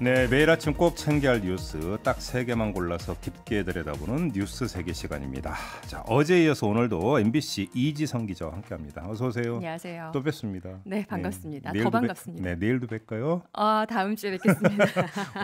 네, 매일 아침 꼭 챙겨야 할 뉴스 딱 3개만 골라서 깊게 들여다보는 뉴스 세계 시간입니다. 자, 어제에 이어서 오늘도 MBC 이지성 기자와 함께합니다. 어서 오세요. 안녕하세요. 또 뵙습니다. 네, 반갑습니다. 네, 더 반갑습니다. 네, 내일도 뵐까요? 다음 주에 뵙겠습니다.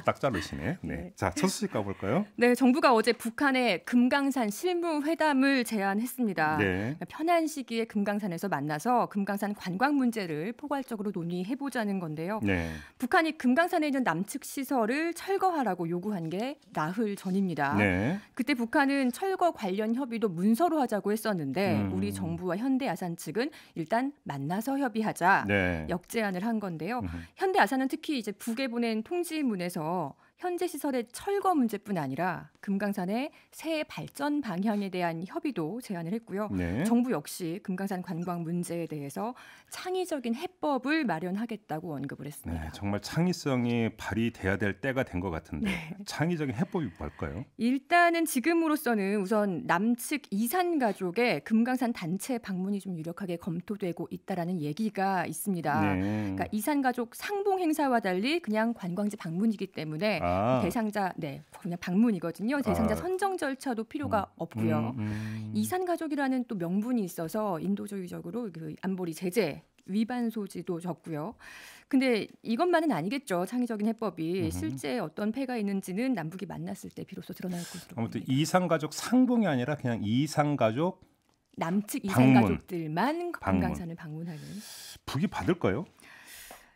딱 자르시네. 네. 자, 첫 소식 가볼까요? 네, 정부가 어제 북한의 금강산 실무회담을 제안했습니다. 네. 편한 시기에 금강산에서 만나서 금강산 관광 문제를 포괄적으로 논의해보자는 건데요. 네. 북한이 금강산에 있는 남측 시설을 철거하라고 요구한 게 나흘 전입니다. 네. 그때 북한은 철거 관련 협의도 문서로 하자고 했었는데 우리 정부와 현대아산 측은 일단 만나서 협의하자 네. 역제안을 한 건데요. 현대아산은 특히 이제 북에 보낸 통지문에서 현재 시설의 철거 문제뿐 아니라 금강산의 새 발전 방향에 대한 협의도 제안을 했고요. 네. 정부 역시 금강산 관광 문제에 대해서 창의적인 해법을 마련하겠다고 언급을 했습니다. 네, 정말 창의성이 발휘돼야 될 때가 된 것 같은데 네. 창의적인 해법이 뭘까요? 일단은 지금으로서는 우선 남측 이산 가족의 금강산 단체 방문이 좀 유력하게 검토되고 있다라는 얘기가 있습니다. 네. 그러니까 이산 가족 상봉 행사와 달리 그냥 관광지 방문이기 때문에 대상자 그냥 방문이거든요. 대상자 선정 절차도 필요가 없고요. 이산 가족이라는 또 명분이 있어서 인도주의적으로 그 안보리 제재 위반 소지도 적고요. 근데 이것만은 아니겠죠. 창의적인 해법이 실제 어떤 폐가 있는지는 남북이 만났을 때 비로소 드러날 것으로 아무튼 봅니다. 이산 가족 상봉이 아니라 그냥 이산 가족 남측 이산 방문. 가족들만 금강산을 방문하는. 북이 받을까요?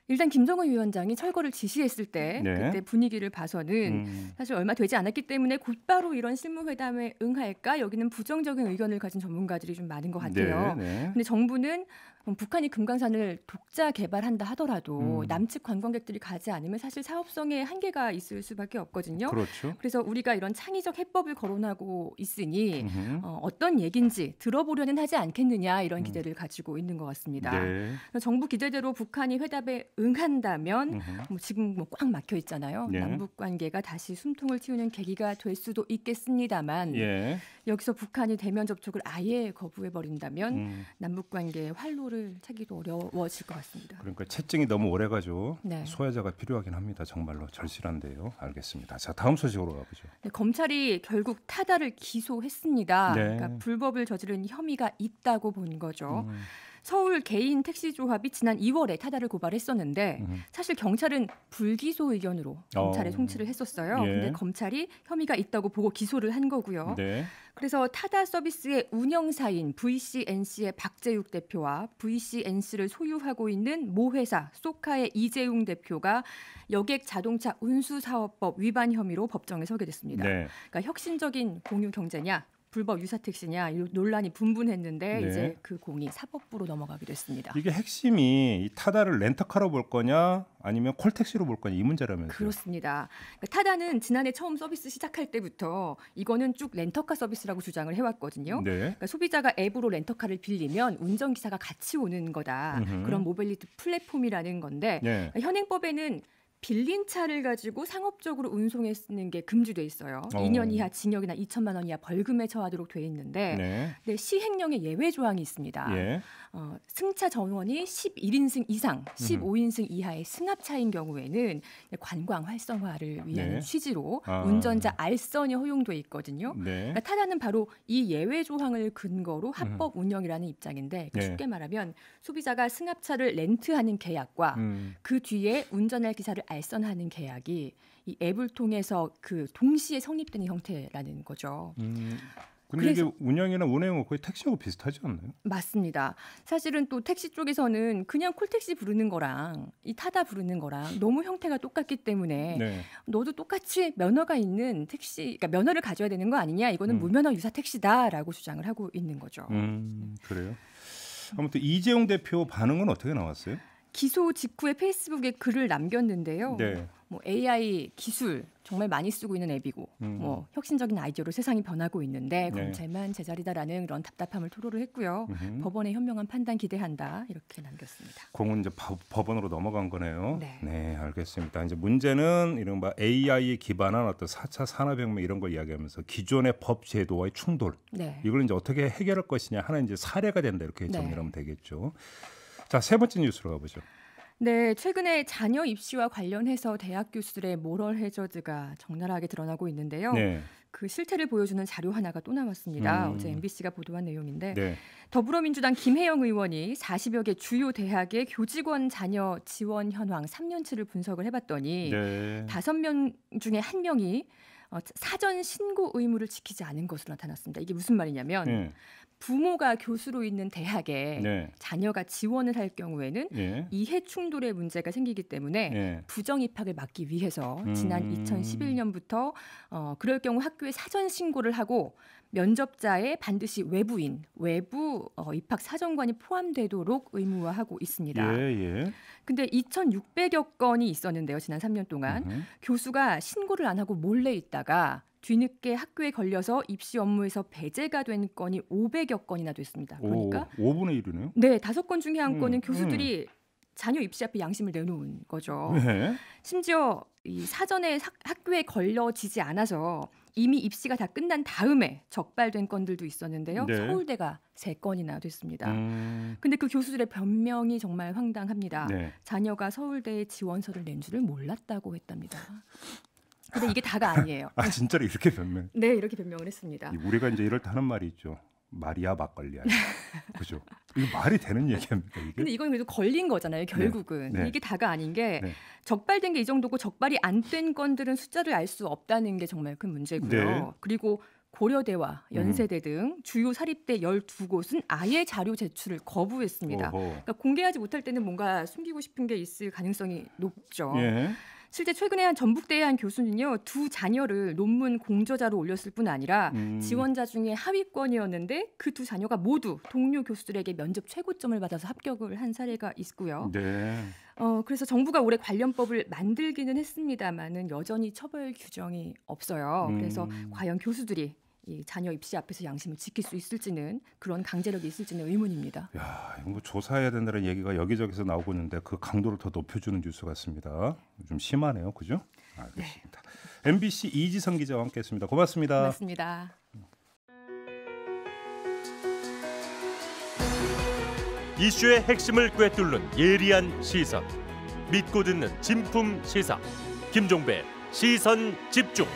일단 김정은 위원장이 철거를 지시했을 때 네. 그때 분위기를 봐서는 사실 얼마 되지 않았기 때문에 곧바로 이런 실무회담에 응할까 여기는 부정적인 의견을 가진 전문가들이 좀 많은 것 같아요. 그런데 정부는 북한이 금강산을 독자 개발한다 하더라도 남측 관광객들이 가지 않으면 사실 사업성에 한계가 있을 수밖에 없거든요. 그렇죠. 그래서 우리가 이런 창의적 해법을 거론하고 있으니 어떤 얘기인지 들어보려는 하지 않겠느냐 이런 기대를 가지고 있는 것 같습니다. 네. 정부 기대대로 북한이 회담에 응한다면 지금 꽉 막혀 있잖아요. 예. 남북 관계가 다시 숨통을 틔우는 계기가 될 수도 있겠습니다만 예. 여기서 북한이 대면 접촉을 아예 거부해 버린다면 남북 관계의 활로를 차기도 어려워질 것 같습니다. 그러니까 채증이 너무 오래가지고 네. 소화제가 필요하긴 합니다. 정말로 절실한데요. 알겠습니다. 자, 다음 소식으로 가보죠. 네, 검찰이 결국 타다를 기소했습니다. 네. 그러니까 불법을 저지른 혐의가 있다고 본 거죠. 서울 개인 택시조합이 지난 2월에 타다를 고발했었는데 사실 경찰은 불기소 의견으로 검찰에 송치를 했었어요. 그런데 예. 검찰이 혐의가 있다고 보고 기소를 한 거고요. 네. 그래서 타다 서비스의 운영사인 VCNC의 박재욱 대표와 VCNC를 소유하고 있는 모 회사 소카의 이재용 대표가 여객 자동차 운수사업법 위반 혐의로 법정에 서게 됐습니다. 네. 그러니까 혁신적인 공유 경제냐 불법 유사 택시냐 이 논란이 분분했는데 네. 이제 그 공이 사법부로 넘어가기도 했습니다. 이게 핵심이 이 타다를 렌터카로 볼 거냐 아니면 콜택시로 볼 거냐 이 문제라면서요. 그렇습니다. 그러니까 타다는 지난해 처음 서비스 시작할 때부터 이거는 쭉 렌터카 서비스라고 주장을 해왔거든요. 네. 그러니까 소비자가 앱으로 렌터카를 빌리면 운전기사가 같이 오는 거다. 그런 모빌리티 플랫폼이라는 건데 네. 그러니까 현행법에는 빌린 차를 가지고 상업적으로 운송에 쓰는 게 금지돼 있어요. 2년 이하 징역이나 2천만 원 이하 벌금에 처하도록 돼 있는데 네. 근데 시행령에 예외 조항이 있습니다. 예. 승차 전원이 11인승 이상, 15인승 이하의 승합차인 경우에는 관광 활성화를 위한 네. 취지로 운전자 알선이 허용돼 있거든요. 네. 그러니까 타다는 바로 이 예외 조항을 근거로 합법 운영이라는 입장인데 그러니까 네. 쉽게 말하면 소비자가 승합차를 렌트하는 계약과 그 뒤에 운전할 기사를 알선하는 계약이 이 앱을 통해서 그 동시에 성립되는 형태라는 거죠. 근데 이게 운영이나 운행은 거의 택시하고 비슷하지 않나요? 맞습니다. 사실은 또 택시 쪽에서는 그냥 콜택시 부르는 거랑 이 타다 부르는 거랑 너무 형태가 똑같기 때문에 네. 너도 똑같이 면허가 있는 택시, 그러니까 면허를 가져야 되는 거 아니냐? 이거는 무면허 유사 택시다라고 주장을 하고 있는 거죠. 그래요. 아무튼 이재용 대표 반응은 어떻게 나왔어요? 기소 직후에 페이스북에 글을 남겼는데요. 네. 뭐 AI 기술 정말 많이 쓰고 있는 앱이고 뭐 혁신적인 아이디어로 세상이 변하고 있는데 네. 검찰만 제자리다라는 그런 답답함을 토로를 했고요. 법원의 현명한 판단 기대한다 이렇게 남겼습니다. 공은 이제 법원으로 넘어간 거네요. 네. 알겠습니다. 이제 문제는 이른바 AI에 기반한 어떤 4차 산업혁명 이런 걸 이야기하면서 기존의 법 제도와의 충돌 네. 이걸 이제 어떻게 해결할 것이냐 하는 이제 사례가 된다 이렇게 네. 정리하면 되겠죠. 자, 세 번째 뉴스로 가보죠. 네, 최근에 자녀 입시와 관련해서 대학 교수들의 모럴 해저드가 적나라하게 드러나고 있는데요. 네. 그 실태를 보여주는 자료 하나가 또 나왔습니다. 어제 MBC가 보도한 내용인데 네. 더불어민주당 김혜영 의원이 40여 개 주요 대학의 교직원 자녀 지원 현황 3년치를 분석을 해봤더니 네. 5명 중에 1명이 사전 신고 의무를 지키지 않은 것으로 나타났습니다. 이게 무슨 말이냐면 네. 부모가 교수로 있는 대학에 네. 자녀가 지원을 할 경우에는 네. 이해 충돌의 문제가 생기기 때문에 네. 부정 입학을 막기 위해서 지난 2011년부터 그럴 경우 학교에 사전 신고를 하고 면접자에 반드시 외부인, 외부 입학 사정관이 포함되도록 의무화하고 있습니다. 예. 근데 2,600여 건이 있었는데요. 지난 3년 동안 교수가 신고를 안 하고 몰래 있다가 뒤늦게 학교에 걸려서 입시 업무에서 배제가 된 건이 500여 건이나 됐습니다. 그러니까 5분의 1이네요. 네, 5건 중에 한 건은 교수들이 자녀 입시 앞에 양심을 내놓은 거죠. 네. 심지어 이 사전에 학교에 걸려지지 않아서 이미 입시가 다 끝난 다음에 적발된 건들도 있었는데요. 네. 서울대가 3건이나 됐습니다. 근데 그 교수들의 변명이 정말 황당합니다. 네. 자녀가 서울대에 지원서를 낸 줄을 몰랐다고 했답니다. 근데 이게 다가 아니에요. 아, 진짜로 이렇게 변명? 네, 이렇게 변명을 했습니다. 우리가 이제 이럴 때 하는 말이 있죠. 말이야 막걸리야. 그죠? 이거 말이 되는 얘기입니까 이게? 근데 이건 그래도 걸린 거잖아요. 결국은 네. 이게 다가 아닌 게 네. 적발된 게 이 정도고 적발이 안 된 건들은 숫자를 알 수 없다는 게 정말 큰 문제고요. 네. 그리고 고려대와 연세대 등 주요 사립대 12곳은 아예 자료 제출을 거부했습니다. 그러니까 공개하지 못할 때는 뭔가 숨기고 싶은 게 있을 가능성이 높죠. 예. 실제 최근에 한 전북대의 한 교수는요, 2 자녀를 논문 공저자로 올렸을 뿐 아니라 지원자 중에 하위권이었는데 그 2 자녀가 모두 동료 교수들에게 면접 최고점을 받아서 합격을 한 사례가 있고요. 네. 그래서 정부가 올해 관련법을 만들기는 했습니다만은 여전히 처벌 규정이 없어요. 그래서 과연 교수들이 이 자녀 입시 앞에서 양심을 지킬 수 있을지는, 그런 강제력이 있을지는 의문입니다. 야, 이거 뭐 조사해야 된다는 얘기가 여기저기서 나오고 있는데 그 강도를 더 높여주는 뉴스 같습니다. 좀 심하네요, 그죠? 알겠습니다. 네. MBC 이지성 기자와 함께했습니다. 고맙습니다. 고맙습니다. 이슈의 핵심을 꿰뚫는 예리한 시선, 믿고 듣는 진품 시사, 김종배 시선 집중.